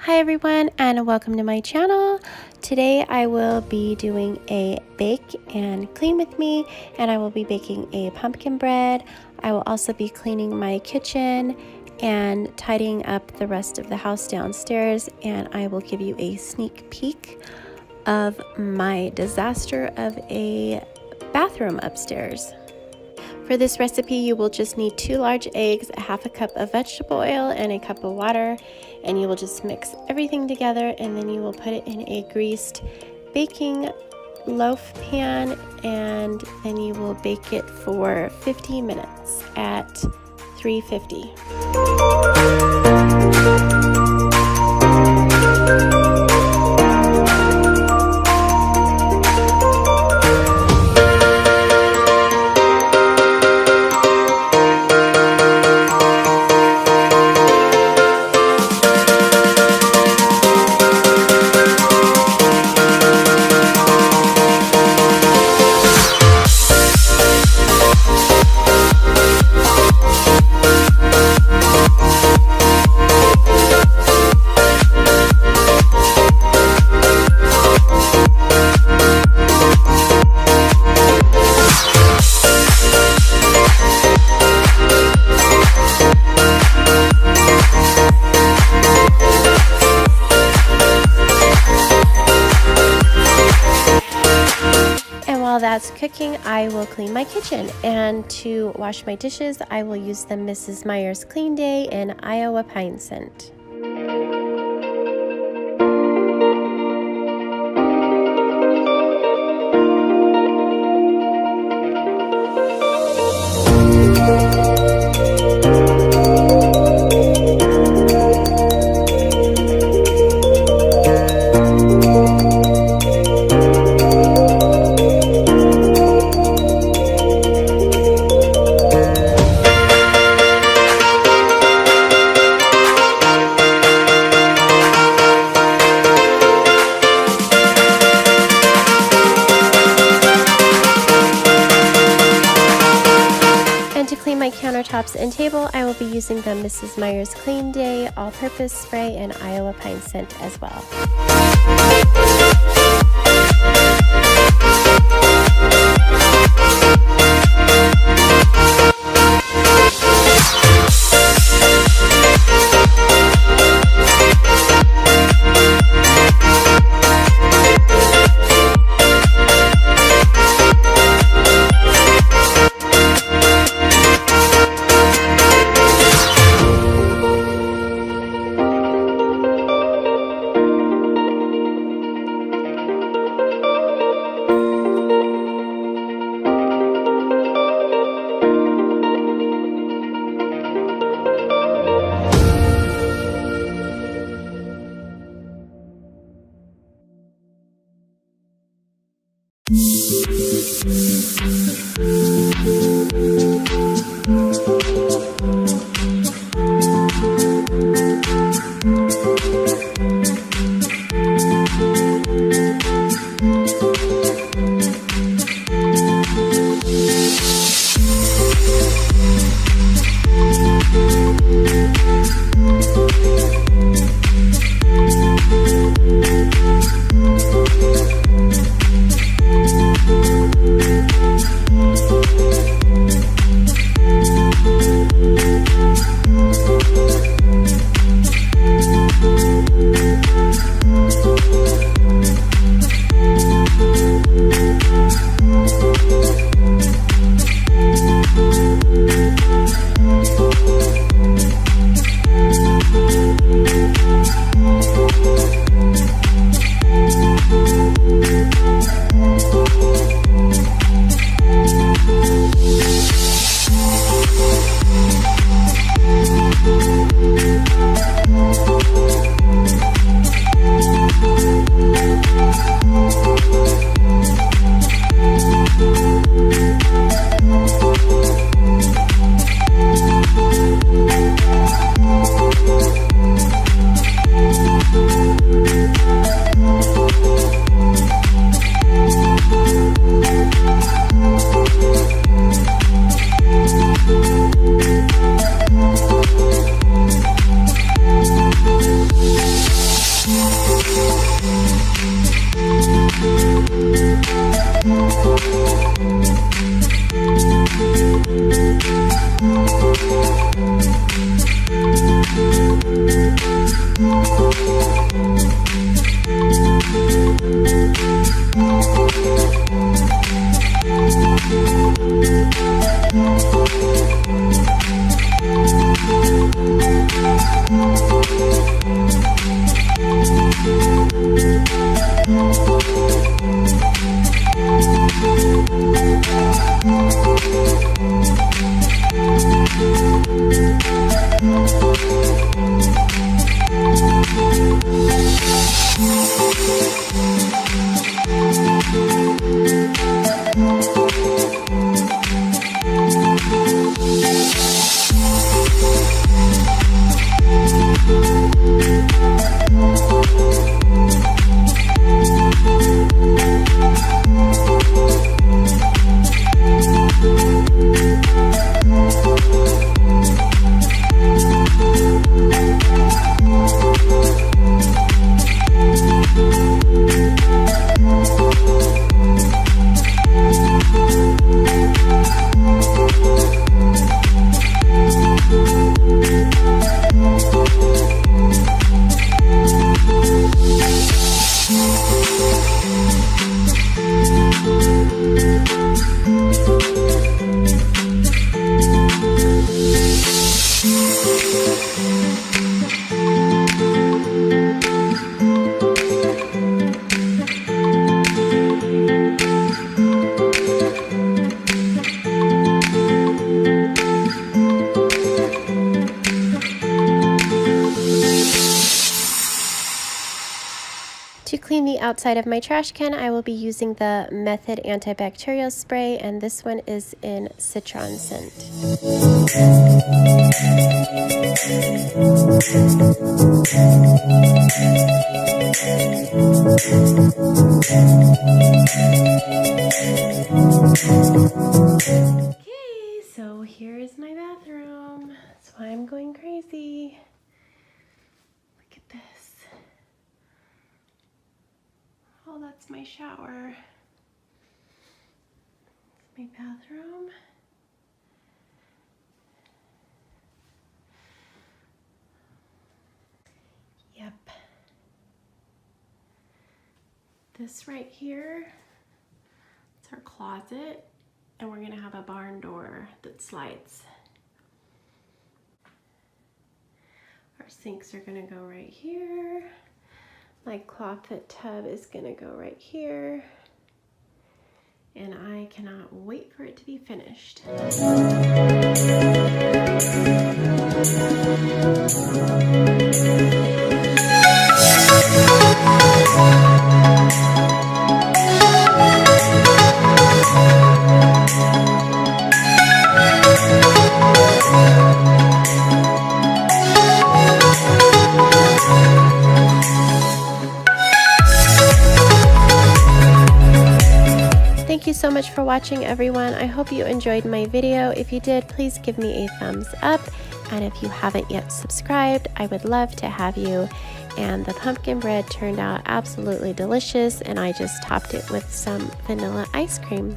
Hi everyone, and welcome to my channel. Today I will be doing a bake and clean with me, and I will be baking a pumpkin bread. I will also be cleaning my kitchen and tidying up the rest of the house downstairs, and I will give you a sneak peek of my disaster of a bathroom upstairs. For this recipe, you will just need 2 large eggs, a half a cup of vegetable oil, and a cup of water, and you will just mix everything together, and then you will put it in a greased baking loaf pan, and then you will bake it for 50 minutes at 350. While that's cooking, I will clean my kitchen, and to wash my dishes I will use the Mrs. Meyer's Clean Day in Iowa Pine Scent. My countertops and table, I will be using the Mrs. Meyer's Clean Day all-purpose spray and Iowa Pine Scent as well. To clean the outside of my trash can, I will be using the Method antibacterial spray, and this one is in citron scent. Okay, so here is my bathroom. That's why I'm going crazy. Look at this. Oh, that's my shower. It's my bathroom. Yep. This right here, it's our closet, and we're gonna have a barn door that slides. Our sinks are gonna go right here. My clawfoot tub is gonna go right here. And I cannot wait for it to be finished. Thank you so much for watching, everyone. I hope you enjoyed my video. If you did, please give me a thumbs up. And if you haven't yet subscribed, I would love to have you. And the pumpkin bread turned out absolutely delicious, and I just topped it with some vanilla ice cream.